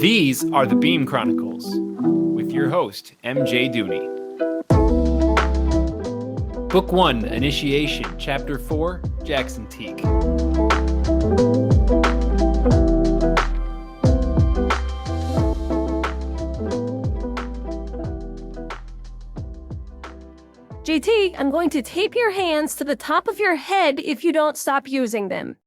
These are the Beam Chronicles, with your host, MJ Dooney. Book 1, Initiation, Chapter 4, Jaxon Teaque. JT, I'm going to tape your hands to the top of your head if you don't stop using them.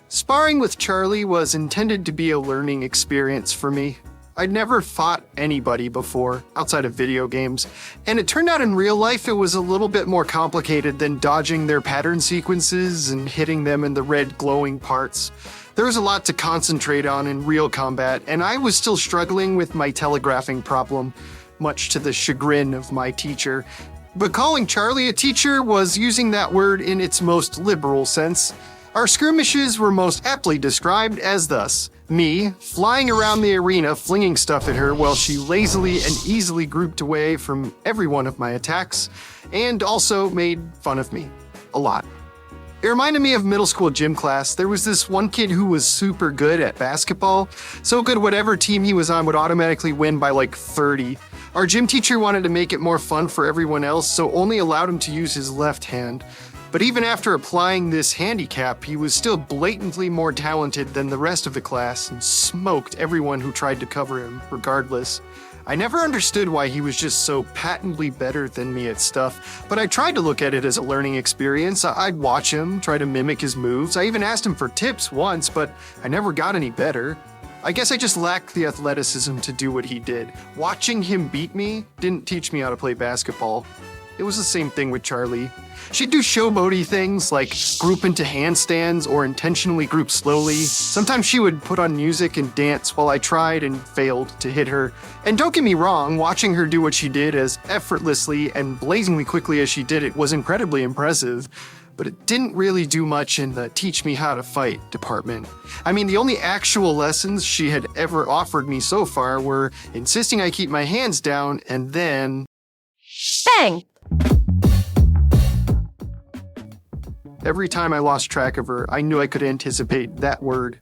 Sparring with Charlie was intended to be a learning experience for me. I'd never fought anybody before, outside of video games, and it turned out in real life it was a little bit more complicated than dodging their pattern sequences and hitting them in the red glowing parts. There was a lot to concentrate on in real combat, and I was still struggling with my telegraphing problem, much to the chagrin of my teacher. But calling Charlie a teacher was using that word in its most liberal sense. Our skirmishes were most aptly described as thus: me flying around the arena flinging stuff at her while she lazily and easily grouped away from every one of my attacks, and also made fun of me. A lot. It reminded me of middle school gym class. There was this one kid who was super good at basketball, so good whatever team he was on would automatically win by like 30. Our gym teacher wanted to make it more fun for everyone else, so only allowed him to use his left hand. But even after applying this handicap, he was still blatantly more talented than the rest of the class and smoked everyone who tried to cover him, regardless. I never understood why he was just so patently better than me at stuff, but I tried to look at it as a learning experience. I'd watch him, try to mimic his moves. I even asked him for tips once, but I never got any better. I guess I just lacked the athleticism to do what he did. Watching him beat me didn't teach me how to play basketball. It was the same thing with Charlie. She'd do showboaty things like group into handstands or intentionally group slowly. Sometimes she would put on music and dance while I tried and failed to hit her. And don't get me wrong, watching her do what she did as effortlessly and blazingly quickly as she did it was incredibly impressive. But it didn't really do much in the teach me how to fight department. I mean, the only actual lessons she had ever offered me so far were insisting I keep my hands down and then... Bang! Every time I lost track of her, I knew I could anticipate that word.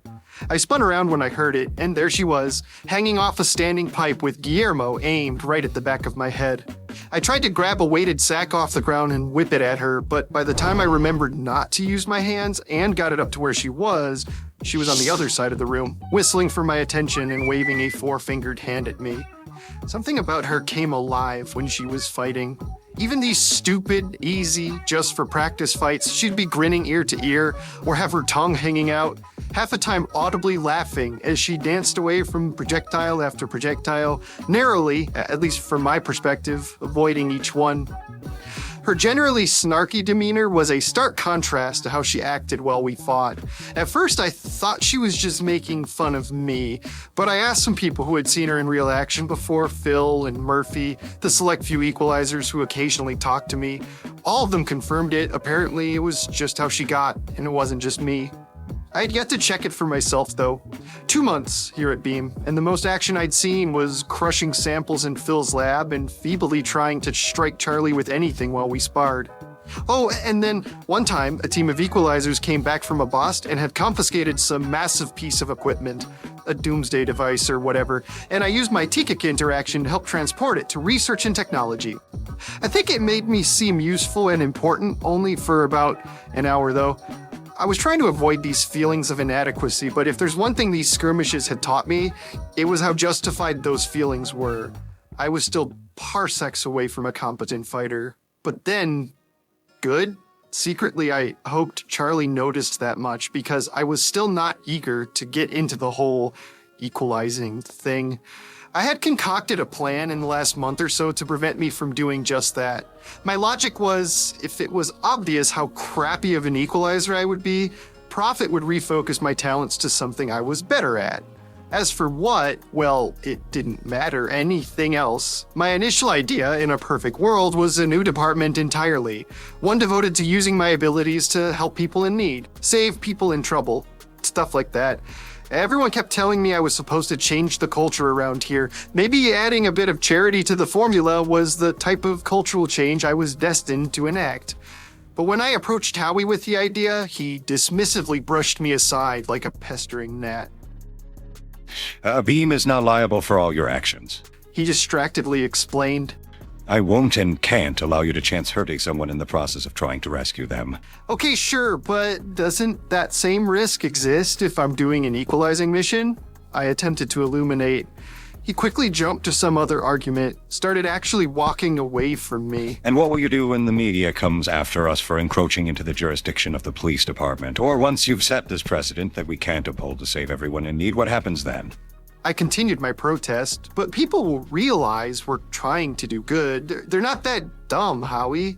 I spun around when I heard it, and there she was, hanging off a standing pipe with Guillermo aimed right at the back of my head. I tried to grab a weighted sack off the ground and whip it at her, but by the time I remembered not to use my hands and got it up to where she was on the other side of the room, whistling for my attention and waving a four-fingered hand at me. Something about her came alive when she was fighting. Even these stupid, easy, just for practice fights, she'd be grinning ear to ear or have her tongue hanging out, half the time audibly laughing as she danced away from projectile after projectile, narrowly, at least from my perspective, avoiding each one. Her generally snarky demeanor was a stark contrast to how she acted while we fought. At first, I thought she was just making fun of me, but I asked some people who had seen her in real action before, Phil and Murphy, the select few equalizers who occasionally talked to me. All of them confirmed it. Apparently, it was just how she got, and it wasn't just me. I had yet to check it for myself, though. 2 months here at Beam, and the most action I'd seen was crushing samples in Phil's lab and feebly trying to strike Charlie with anything while we sparred. Oh, and then one time, a team of equalizers came back from a bust and had confiscated some massive piece of equipment, a doomsday device or whatever, and I used my Teaque interaction to help transport it to research and technology. I think it made me seem useful and important only for about an hour, though. I was trying to avoid these feelings of inadequacy, but if there's one thing these skirmishes had taught me, it was how justified those feelings were. I was still parsecs away from a competent fighter, but then, good? Secretly, I hoped Charlie noticed that much because I was still not eager to get into the whole equalizing thing. I had concocted a plan in the last month or so to prevent me from doing just that. My logic was, if it was obvious how crappy of an equalizer I would be, Prophet would refocus my talents to something I was better at. As for what, well, it didn't matter anything else. My initial idea, in a perfect world, was a new department entirely. One devoted to using my abilities to help people in need, save people in trouble, stuff like that. Everyone kept telling me I was supposed to change the culture around here. Maybe adding a bit of charity to the formula was the type of cultural change I was destined to enact. But when I approached Howie with the idea, he dismissively brushed me aside like a pestering gnat. Beam is not liable for all your actions. He distractedly explained. I won't and can't allow you to chance hurting someone in the process of trying to rescue them. Okay, sure, but doesn't that same risk exist if I'm doing an equalizing mission? I attempted to illuminate. He quickly jumped to some other argument, started actually walking away from me. And what will you do when the media comes after us for encroaching into the jurisdiction of the police department? Or once you've set this precedent that we can't uphold to save everyone in need, what happens then? I continued my protest, but people will realize we're trying to do good. They're not that dumb, Howie.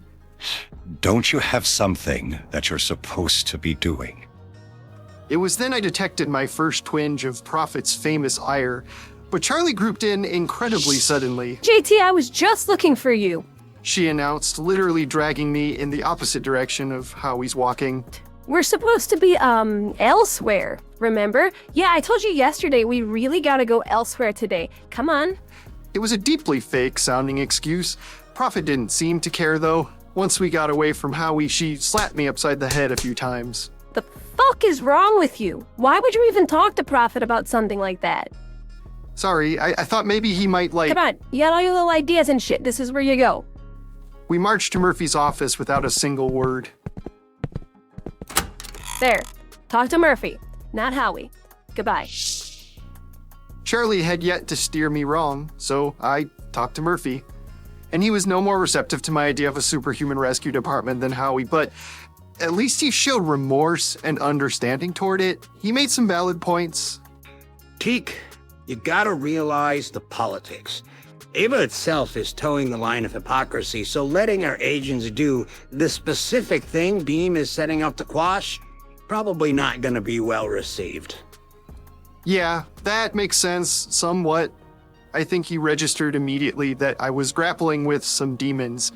Don't you have something that you're supposed to be doing? It was then I detected my first twinge of Prophet's famous ire, but Charlie grouped in incredibly suddenly. JT, I was just looking for you. She announced, literally dragging me in the opposite direction of Howie's walking. We're supposed to be, elsewhere, remember? Yeah, I told you yesterday we really gotta go elsewhere today. Come on. It was a deeply fake-sounding excuse. Prophet didn't seem to care, though. Once we got away from Howie, she slapped me upside the head a few times. The fuck is wrong with you? Why would you even talk to Prophet about something like that? Sorry, I thought maybe he might like... Come on, you got all your little ideas and shit. This is where you go. We marched to Murphy's office without a single word. There. Talk to Murphy, not Howie. Goodbye. Charlie had yet to steer me wrong, so I talked to Murphy. And he was no more receptive to my idea of a superhuman rescue department than Howie, but at least he showed remorse and understanding toward it. He made some valid points. Teaque, you gotta realize the politics. Ava itself is towing the line of hypocrisy, so letting our agents do the specific thing Beam is setting out to quash, probably not gonna be well received. Yeah, that makes sense, somewhat. I think he registered immediately that I was grappling with some demons,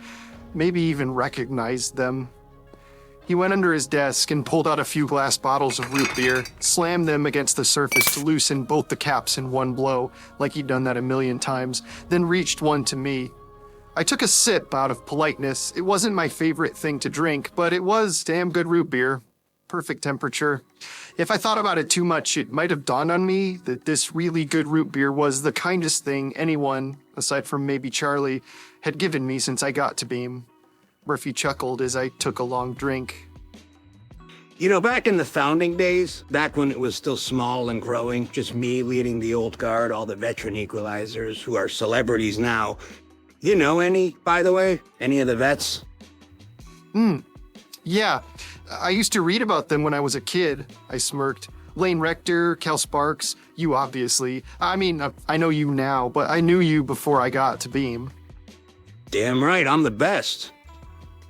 maybe even recognized them. He went under his desk and pulled out a few glass bottles of root beer, slammed them against the surface to loosen both the caps in one blow, like he'd done that a million times, then reached one to me. I took a sip out of politeness. It wasn't my favorite thing to drink, but it was damn good root beer. Perfect temperature. If I thought about it too much, it might have dawned on me that this really good root beer was the kindest thing anyone, aside from maybe Charlie, had given me since I got to Beam. Murphy chuckled as I took a long drink. You know, back in the founding days, back when it was still small and growing, just me leading the old guard, all the veteran equalizers who are celebrities now. You know any, by the way? Any of the vets? Yeah, I used to read about them when I was a kid, I smirked. Lane Rector, Cal Sparks, you obviously. I mean, I know you now, but I knew you before I got to Beam. Damn right, I'm the best.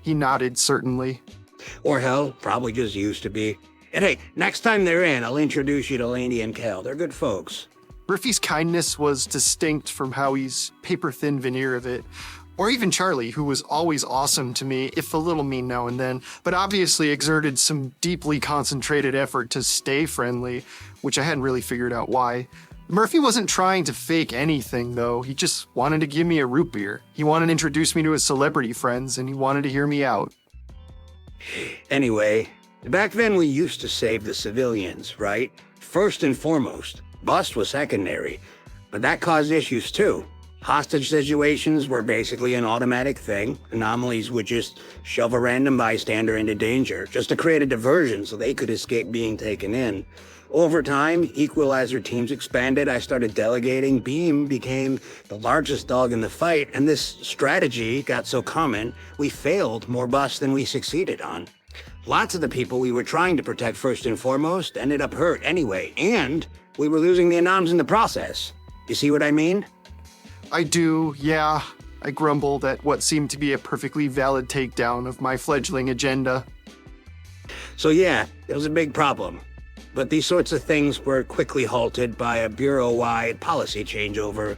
He nodded, certainly. Or hell, probably just used to be. And hey, next time they're in, I'll introduce you to Laney and Cal. They're good folks. Murphy's kindness was distinct from Howie's paper-thin veneer of it. Or even Charlie, who was always awesome to me, if a little mean now and then, but obviously exerted some deeply concentrated effort to stay friendly, which I hadn't really figured out why. Murphy wasn't trying to fake anything, though. He just wanted to give me a root beer. He wanted to introduce me to his celebrity friends, and he wanted to hear me out. Anyway, back then we used to save the civilians, right? First and foremost. Bust was secondary. But that caused issues too. Hostage situations were basically an automatic thing. Anomalies would just shove a random bystander into danger, just to create a diversion so they could escape being taken in. Over time, equalizer teams expanded, I started delegating, Beam became the largest dog in the fight, and this strategy got so common, we failed more busts than we succeeded on. Lots of the people we were trying to protect first and foremost ended up hurt anyway, and we were losing the anoms in the process. You see what I mean? I do, yeah. I grumbled at what seemed to be a perfectly valid takedown of my fledgling agenda. So yeah, it was a big problem. But these sorts of things were quickly halted by a bureau-wide policy changeover.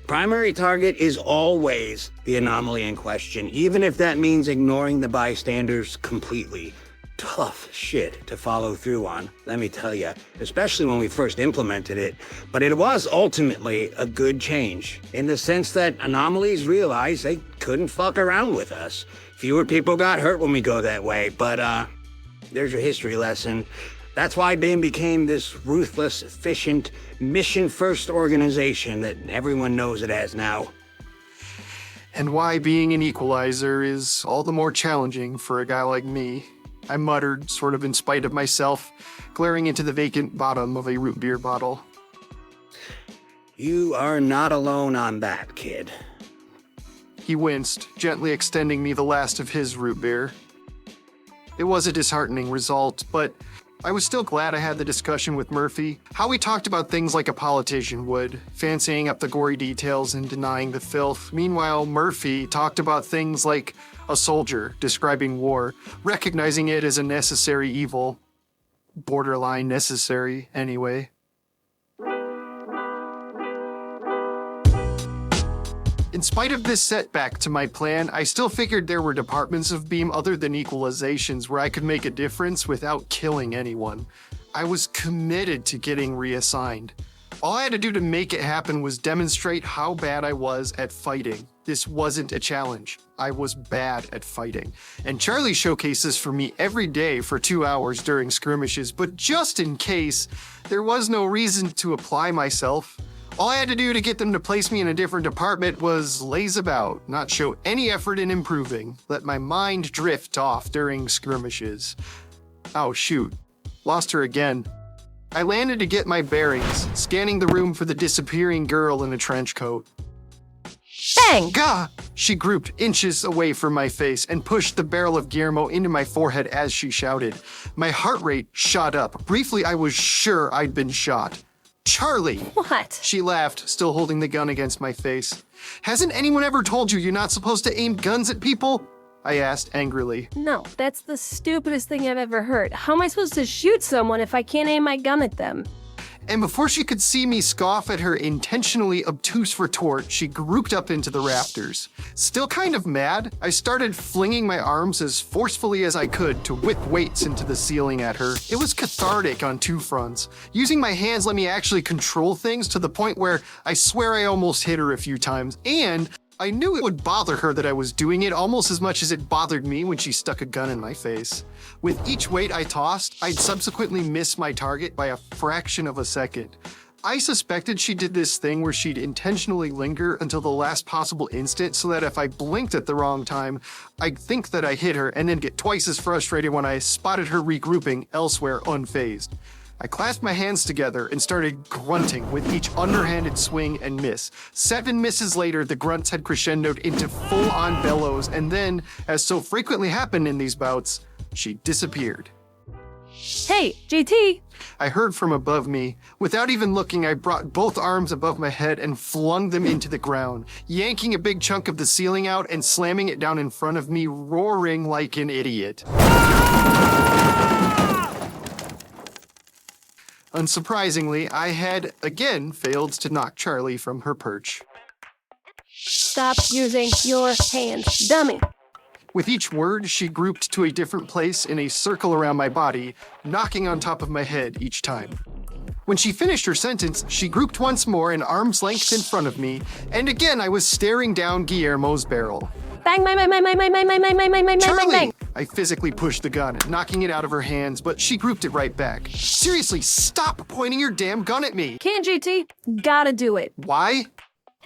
Primary target is always the anomaly in question, even if that means ignoring the bystanders completely. tough shit to follow through on, let me tell you, especially when we first implemented it. But it was ultimately a good change, in the sense that anomalies realized they couldn't fuck around with us. Fewer people got hurt when we go that way, but there's your history lesson. That's why BIM became this ruthless, efficient, mission-first organization that everyone knows it as now. And why being an equalizer is all the more challenging for a guy like me, I muttered, sort of in spite of myself, glaring into the vacant bottom of a root beer bottle. You are not alone on that, kid. He winced, gently extending me the last of his root beer. It was a disheartening result, but I was still glad I had the discussion with Murphy. How we talked about things like a politician would, fancying up the gory details and denying the filth. Meanwhile, Murphy talked about things like a soldier describing war, recognizing it as a necessary evil. Borderline necessary, anyway. In spite of this setback to my plan, I still figured there were departments of BEAM other than equalizations where I could make a difference without killing anyone. I was committed to getting reassigned. All I had to do to make it happen was demonstrate how bad I was at fighting. This wasn't a challenge. I was bad at fighting. And Charlie showcases for me every day for 2 hours during skirmishes, but just in case, there was no reason to apply myself. All I had to do to get them to place me in a different department was laze about, not show any effort in improving, let my mind drift off during skirmishes. Oh shoot, lost her again. I landed to get my bearings, scanning the room for the disappearing girl in a trench coat. Bang! Gah! She grouped inches away from my face and pushed the barrel of Guillermo into my forehead as she shouted. My heart rate shot up. Briefly, I was sure I'd been shot. Charlie! What? She laughed, still holding the gun against my face. Hasn't anyone ever told you you're not supposed to aim guns at people? I asked angrily. No, that's the stupidest thing I've ever heard. How am I supposed to shoot someone if I can't aim my gun at them? And before she could see me scoff at her intentionally obtuse retort, she grouped up into the rafters. Still kind of mad, I started flinging my arms as forcefully as I could to whip weights into the ceiling at her. It was cathartic on two fronts. Using my hands let me actually control things to the point where I swear I almost hit her a few times, and I knew it would bother her that I was doing it almost as much as it bothered me when she stuck a gun in my face. With each weight I tossed, I'd subsequently miss my target by a fraction of a second. I suspected she did this thing where she'd intentionally linger until the last possible instant so that if I blinked at the wrong time, I'd think that I hit her and then get twice as frustrated when I spotted her regrouping elsewhere unfazed. I clasped my hands together and started grunting with each underhanded swing and miss. 7 misses later, the grunts had crescendoed into full-on bellows, and then, as so frequently happened in these bouts, she disappeared. Hey, JT! I heard from above me. Without even looking, I brought both arms above my head and flung them into the ground, yanking a big chunk of the ceiling out and slamming it down in front of me, roaring like an idiot. Unsurprisingly, I had again failed to knock Charlie from her perch. Stop using your hands, dummy. With each word, she grouped to a different place in a circle around my body, knocking on top of my head each time. When she finished her sentence, she grouped once more an arm's length in front of me, and again I was staring down Guillermo's barrel. Bang, bang, bang, bang, bang, bang, bang, bang, bang, bang, bang, bang, Charlie! bang. I physically pushed the gun, knocking it out of her hands, but she grouped it right back. Seriously, stop pointing your damn gun at me! Can't, JT? Gotta do it. Why?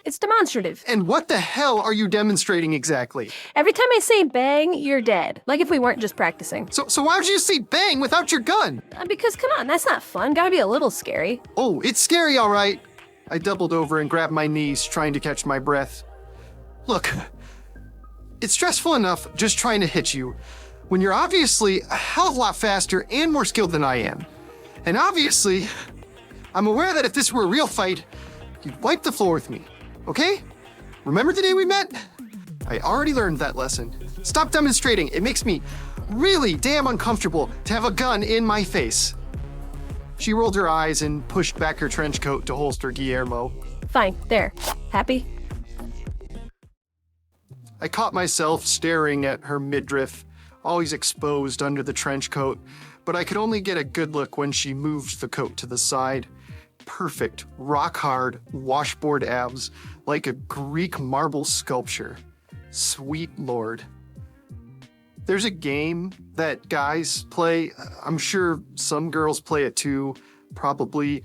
It's demonstrative. And what the hell are you demonstrating exactly? Every time I say bang, you're dead. Like if we weren't just practicing. So why would you say bang without your gun? Because come on, that's not fun. Gotta be a little scary. Oh, it's scary, all right. I doubled over and grabbed my knees, trying to catch my breath. Look, it's stressful enough just trying to hit you when you're obviously a hell of a lot faster and more skilled than I am. And obviously, I'm aware that if this were a real fight, you'd wipe the floor with me, okay? Remember the day we met? I already learned that lesson. Stop demonstrating. It makes me really damn uncomfortable to have a gun in my face. She rolled her eyes and pushed back her trench coat to holster Guillermo. Fine, there. Happy? I caught myself staring at her midriff, always exposed under the trench coat, but I could only get a good look when she moved the coat to the side. Perfect, rock-hard, washboard abs, like a Greek marble sculpture. Sweet Lord. There's a game that guys play. I'm sure some girls play it too, probably.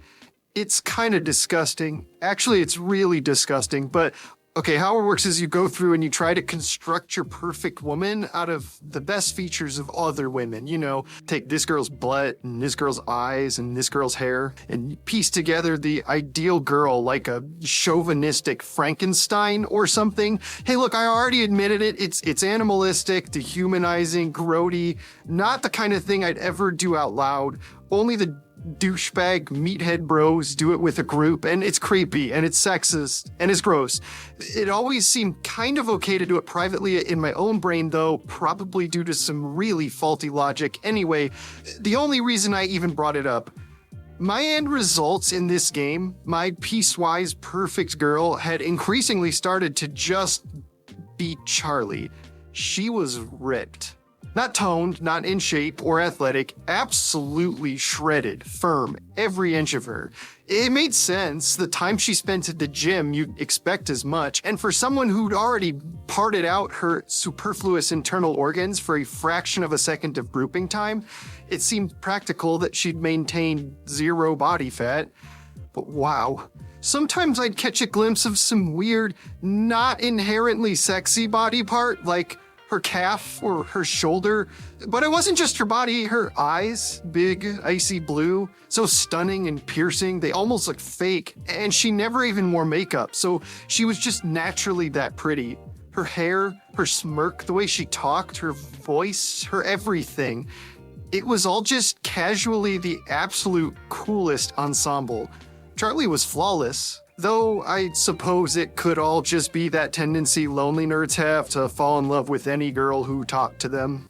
It's kind of disgusting. Actually, it's really disgusting, but okay, how it works is you go through and you try to construct your perfect woman out of the best features of other women. You know, take this girl's butt and this girl's eyes and this girl's hair and piece together the ideal girl like a chauvinistic Frankenstein or something. Hey, look, I already admitted it. It's animalistic, dehumanizing, grody, not the kind of thing I'd ever do out loud. Only the douchebag meathead bros do it with a group, and it's creepy and it's sexist and it's gross. It always seemed kind of okay to do it privately in my own brain, though, probably due to some really faulty logic. Anyway, the only reason I even brought it up, my end results in this game, my piecewise perfect girl had increasingly started to just be Charlie. She was ripped. Not toned, not in shape or athletic, absolutely shredded, firm, every inch of her. It made sense. The time she spent at the gym, you'd expect as much. And for someone who'd already parted out her superfluous internal organs for a fraction of a second of grouping time, it seemed practical that she'd maintain zero body fat. But wow. Sometimes I'd catch a glimpse of some weird, not inherently sexy body part, like her calf or her shoulder, but it wasn't just her body, her eyes, big, icy blue, so stunning and piercing, they almost looked fake, and she never even wore makeup, so she was just naturally that pretty. Her hair, her smirk, the way she talked, her voice, her everything. It was all just casually the absolute coolest ensemble. Charlie was flawless. Though I suppose it could all just be that tendency lonely nerds have to fall in love with any girl who talked to them.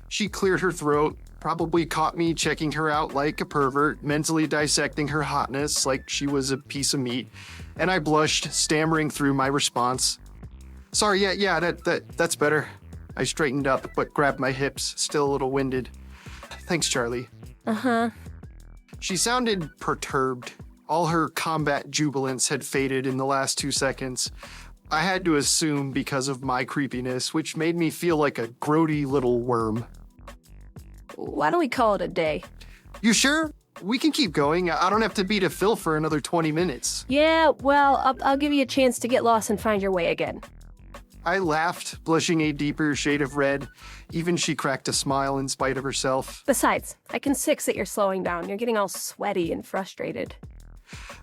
She cleared her throat, probably caught me checking her out like a pervert, mentally dissecting her hotness like she was a piece of meat, and I blushed, stammering through my response. Sorry, yeah, that's better. I straightened up, but grabbed my hips, still a little winded. Thanks, Charlie. Uh-huh. She sounded perturbed. All her combat jubilance had faded in the last 2 seconds. I had to assume because of my creepiness, which made me feel like a grody little worm. Why don't we call it a day? You sure? We can keep going. I don't have to be to Phil for another 20 minutes. Yeah, well, I'll give you a chance to get lost and find your way again. I laughed, blushing a deeper shade of red. Even she cracked a smile in spite of herself. Besides, I can sense that you're slowing down. You're getting all sweaty and frustrated.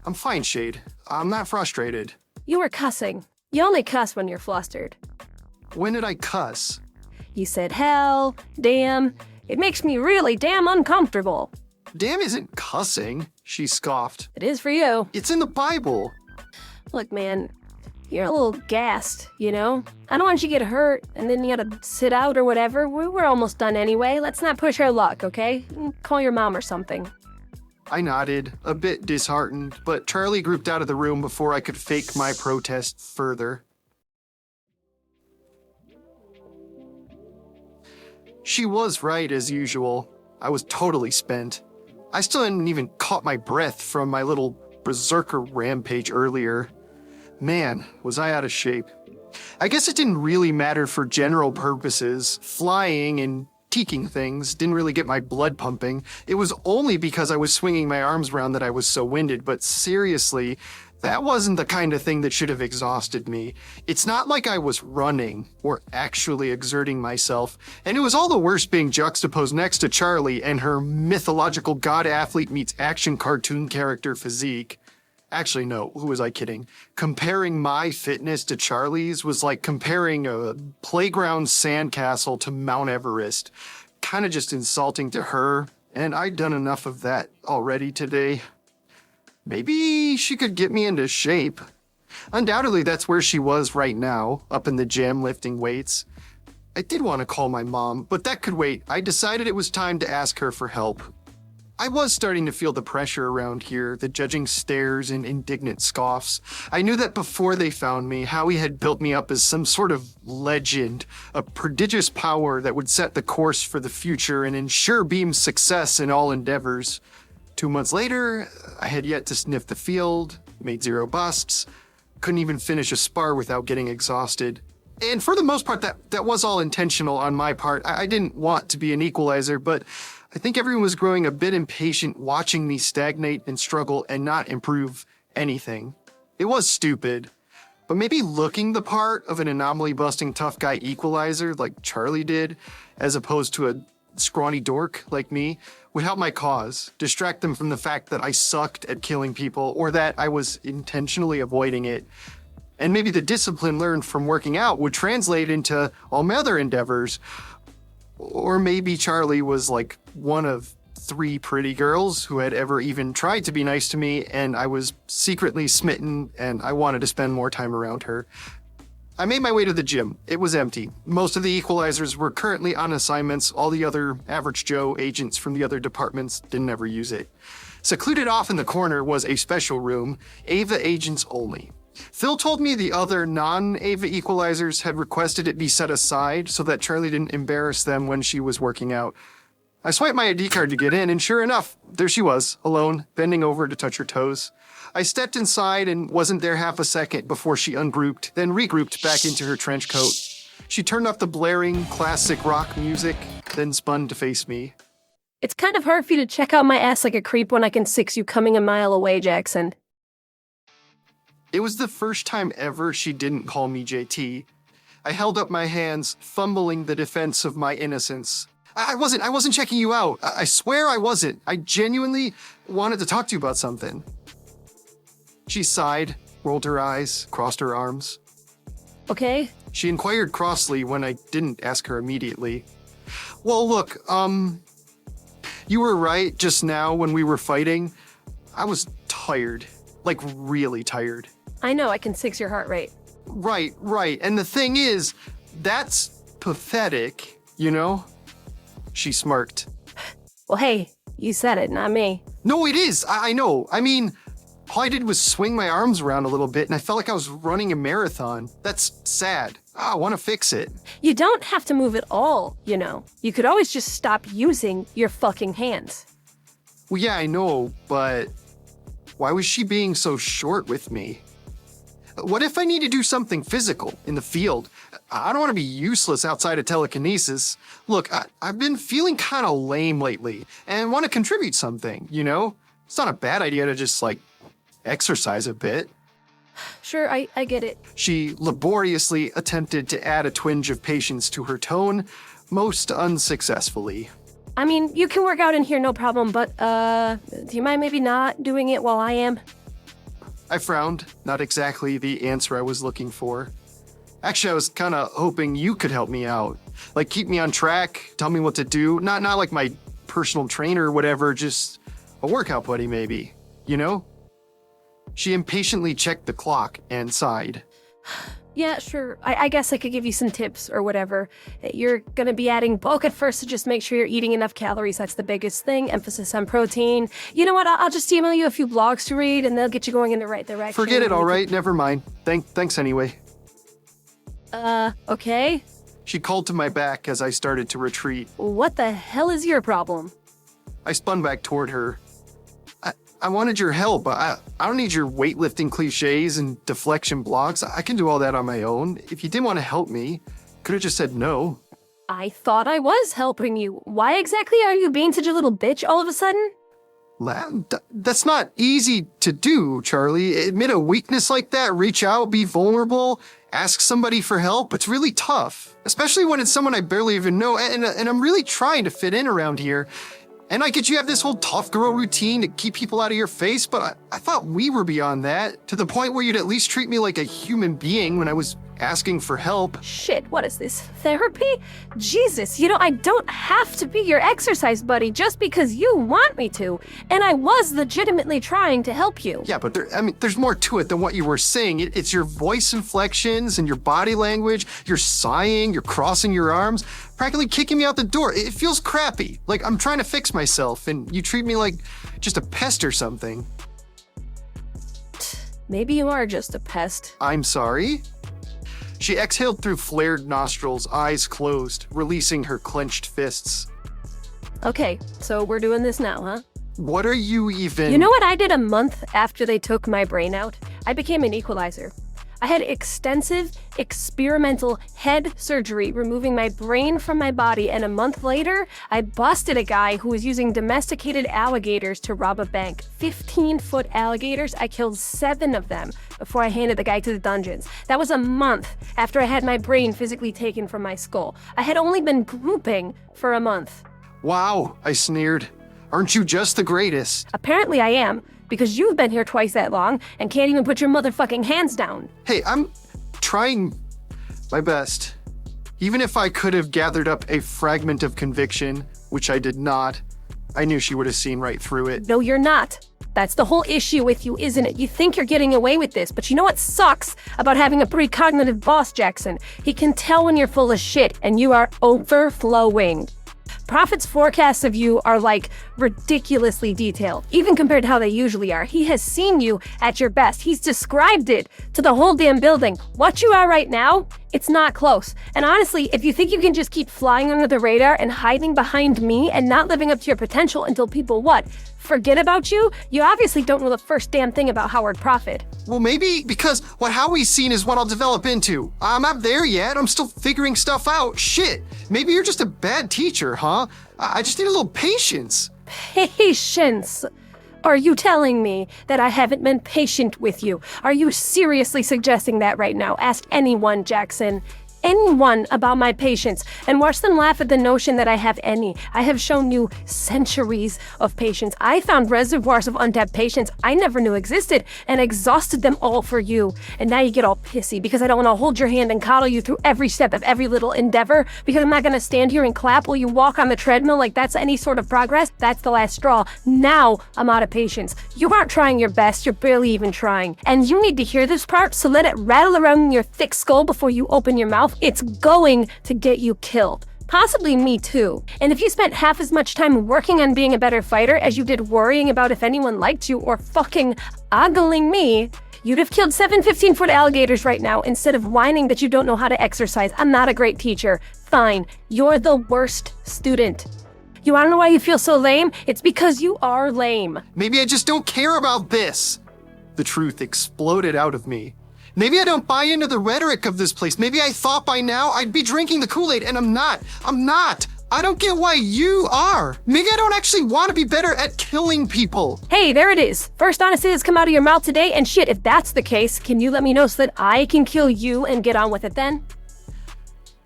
I'm fine, Shade. I'm not frustrated. You were cussing. You only cuss when you're flustered. When did I cuss? You said hell, damn. It makes me really damn uncomfortable. Damn isn't cussing, she scoffed. It is for you. It's in the Bible. Look, man, you're a little gassed, you know? I don't want you to get hurt, and then you gotta sit out or whatever. We're almost done anyway. Let's not push our luck, okay? Call your mom or something. I nodded, a bit disheartened, but Charlie grouped out of the room before I could fake my protest further. She was right, as usual. I was totally spent. I still hadn't even caught my breath from my little berserker rampage earlier. Man, was I out of shape. I guess it didn't really matter for general purposes. Flying and teaking things didn't really get my blood pumping. It was only because I was swinging my arms around that I was so winded, but seriously, that wasn't the kind of thing that should have exhausted me. It's not like I was running or actually exerting myself, and it was all the worse being juxtaposed next to Charlie and her mythological god athlete meets action cartoon character physique. Actually, no, who was I kidding? Comparing my fitness to Charlie's was like comparing a playground sandcastle to Mount Everest. Kind of just insulting to her, and I'd done enough of that already today. Maybe she could get me into shape. Undoubtedly, that's where she was right now, up in the gym lifting weights. I did want to call my mom, but that could wait. I decided it was time to ask her for help. I was starting to feel the pressure around here, the judging stares and indignant scoffs. I knew that before they found me, Howie had built me up as some sort of legend, a prodigious power that would set the course for the future and ensure Beam's success in all endeavors. 2 months later, I had yet to sniff the field, made 0 busts, couldn't even finish a spar without getting exhausted. And for the most part, that was all intentional on my part. I didn't want to be an equalizer, but I think everyone was growing a bit impatient watching me stagnate and struggle and not improve anything. It was stupid, but maybe looking the part of an anomaly-busting tough guy equalizer like Charlie did, as opposed to a scrawny dork like me, would help my cause, distract them from the fact that I sucked at killing people or that I was intentionally avoiding it. And maybe the discipline learned from working out would translate into all my other endeavors. Or maybe Charlie was like one of 3 pretty girls who had ever even tried to be nice to me, and I was secretly smitten and I wanted to spend more time around her. I made my way to the gym. It was empty. Most of the equalizers were currently on assignments. All the other average Joe agents from the other departments didn't ever use it. Secluded off in the corner was a special room, Ava agents only. Phil told me the other non-Ava equalizers had requested it be set aside so that Charlie didn't embarrass them when she was working out. I swiped my ID card to get in, and sure enough, there she was, alone, bending over to touch her toes. I stepped inside and wasn't there half a second before she ungrouped, then regrouped back into her trench coat. She turned off the blaring, classic rock music, then spun to face me. It's kind of hard for you to check out my ass like a creep when I can six you coming a mile away, Jaxon. It was the first time ever she didn't call me JT. I held up my hands, fumbling the defense of my innocence. I wasn't checking you out. I swear I wasn't. I genuinely wanted to talk to you about something. She sighed, rolled her eyes, crossed her arms. Okay? She inquired crossly when I didn't ask her immediately. Well, look, you were right just now when we were fighting. I was tired. Like, really tired. I know, I can six your heart rate. Right. And the thing is, that's pathetic, you know? She smirked. Well, hey, you said it, not me. No, it is. I know. I mean, all I did was swing my arms around a little bit, and I felt like I was running a marathon. That's sad. I want to fix it. You don't have to move at all, you know. You could always just stop using your fucking hands. Well, yeah, I know, but why was she being so short with me? What if I need to do something physical in the field? I don't want to be useless outside of telekinesis. Look, I've been feeling kind of lame lately and want to contribute something, you know? It's not a bad idea to just, like, exercise a bit. Sure, I get it. She laboriously attempted to add a twinge of patience to her tone, most unsuccessfully. I mean, you can work out in here, no problem, but, do you mind maybe not doing it while I am? I frowned, not exactly the answer I was looking for. Actually, I was kind of hoping you could help me out. Like, keep me on track, tell me what to do. Not like my personal trainer or whatever, just a workout buddy maybe, you know? She impatiently checked the clock and sighed. Yeah, sure. I guess I could give you some tips or whatever. You're gonna be adding bulk at first, so just make sure you're eating enough calories. That's the biggest thing. Emphasis on protein. You know what? I'll just email you a few blogs to read, and they'll get you going in the right direction. Forget it, all right? Never mind. Thanks anyway. Okay? She called to my back as I started to retreat. What the hell is your problem? I spun back toward her. I wanted your help. I don't need your weightlifting cliches and deflection blocks. I can do all that on my own. If you didn't want to help me, could have just said no. I thought I was helping you. Why exactly are you being such a little bitch all of a sudden? That's not easy to do, Charlie. Admit a weakness like that, reach out, be vulnerable, ask somebody for help. It's really tough, especially when it's someone I barely even know, and I'm really trying to fit in around here. And I get you have this whole tough girl routine to keep people out of your face, but I thought we were beyond that, to the point where you'd at least treat me like a human being when I was asking for help. Shit, what is this? Therapy? Jesus, I don't have to be your exercise buddy just because you want me to. And I was legitimately trying to help you. Yeah, but there's more to it than what you were saying. It's your voice inflections and your body language. You're sighing, you're crossing your arms, practically kicking me out the door. It feels crappy. Like I'm trying to fix myself and you treat me like just a pest or something. Maybe you are just a pest. I'm sorry? She exhaled through flared nostrils, eyes closed, releasing her clenched fists. Okay, so we're doing this now, huh? What are you even— You know what I did a month after they took my brain out? I became an equalizer. I had extensive, experimental head surgery removing my brain from my body, and a month later, I busted a guy who was using domesticated alligators to rob a bank. 15-foot alligators, I killed 7 of them before I handed the guy to the dungeons. That was a month after I had my brain physically taken from my skull. I had only been grouping for a month. Wow, I sneered. Aren't you just the greatest? Apparently I am, because you've been here twice that long and can't even put your motherfucking hands down. Hey, I'm trying my best. Even if I could have gathered up a fragment of conviction, which I did not, I knew she would have seen right through it. No, you're not. That's the whole issue with you, isn't it? You think you're getting away with this, but you know what sucks about having a precognitive boss, Jaxon? He can tell when you're full of shit, and you are overflowing. Prophet's forecasts of you are ridiculously detailed, even compared to how they usually are. He has seen you at your best. He's described it to the whole damn building. What you are right now, it's not close. And honestly, if you think you can just keep flying under the radar and hiding behind me and not living up to your potential until people forget about you? You obviously don't know the first damn thing about Howard Prophet. Well, maybe because what Howie's seen is what I'll develop into. I'm not there yet. I'm still figuring stuff out. Shit. Maybe you're just a bad teacher, huh? I just need a little patience. Patience? Are you telling me that I haven't been patient with you? Are you seriously suggesting that right now? Ask anyone, Jaxon. Anyone about my patience, and watch them laugh at the notion that I have any. I have shown you centuries of patience. I found reservoirs of untapped patience I never knew existed and exhausted them all for you. And now you get all pissy because I don't want to hold your hand and coddle you through every step of every little endeavor because I'm not going to stand here and clap while you walk on the treadmill like that's any sort of progress. That's the last straw. Now I'm out of patience. You aren't trying your best. You're barely even trying. And you need to hear this part, so let it rattle around in your thick skull before you open your mouth. It's going to get you killed. Possibly me too. And if you spent half as much time working on being a better fighter as you did worrying about if anyone liked you or fucking ogling me, you'd have killed 7 15-foot alligators right now instead of whining that you don't know how to exercise. I'm not a great teacher. Fine. You're the worst student. You wanna know why you feel so lame? It's because you are lame. Maybe I just don't care about this. The truth exploded out of me. Maybe I don't buy into the rhetoric of this place. Maybe I thought by now I'd be drinking the Kool-Aid, and I'm not. I don't get why you are. Maybe I don't actually want to be better at killing people. Hey, there it is. First honesty that's come out of your mouth today, and shit, if that's the case, can you let me know so that I can kill you and get on with it then?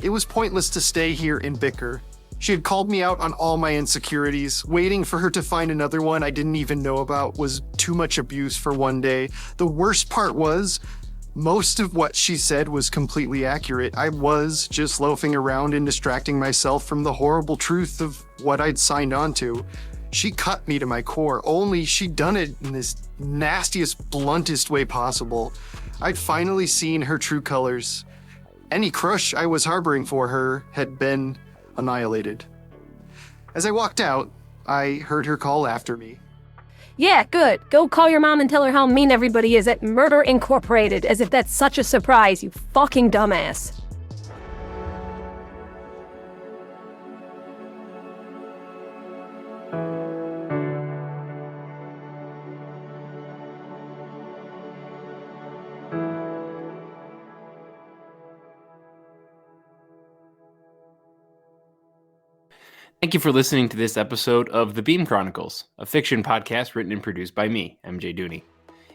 It was pointless to stay here and bicker. She had called me out on all my insecurities. Waiting for her to find another one I didn't even know about was too much abuse for one day. The worst part was, most of what she said was completely accurate. I was just loafing around and distracting myself from the horrible truth of what I'd signed on to. She cut me to my core, only she'd done it in this nastiest, bluntest way possible. I'd finally seen her true colors. Any crush I was harboring for her had been annihilated. As I walked out, I heard her call after me. Yeah, good. Go call your mom and tell her how mean everybody is at Murder Incorporated, as if that's such a surprise, you fucking dumbass. Thank you for listening to this episode of The Beam Chronicles, a fiction podcast written and produced by me, MJ Dooney.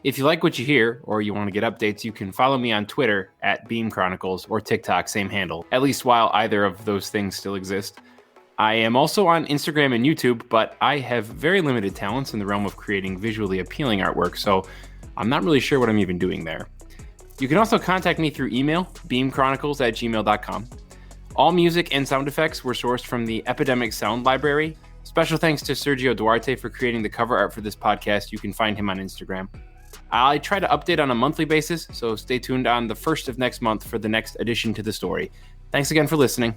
If you like what you hear, or you want to get updates, you can follow me on Twitter at Beam Chronicles or TikTok, same handle, at least while either of those things still exist. I am also on Instagram and YouTube, but I have very limited talents in the realm of creating visually appealing artwork, so I'm not really sure what I'm even doing there. You can also contact me through email, beamchronicles@gmail.com. All music and sound effects were sourced from the Epidemic Sound Library. Special thanks to Sergio Duarte for creating the cover art for this podcast. You can find him on Instagram. I try to update on a monthly basis, so stay tuned on the 1st of next month for the next addition to the story. Thanks again for listening.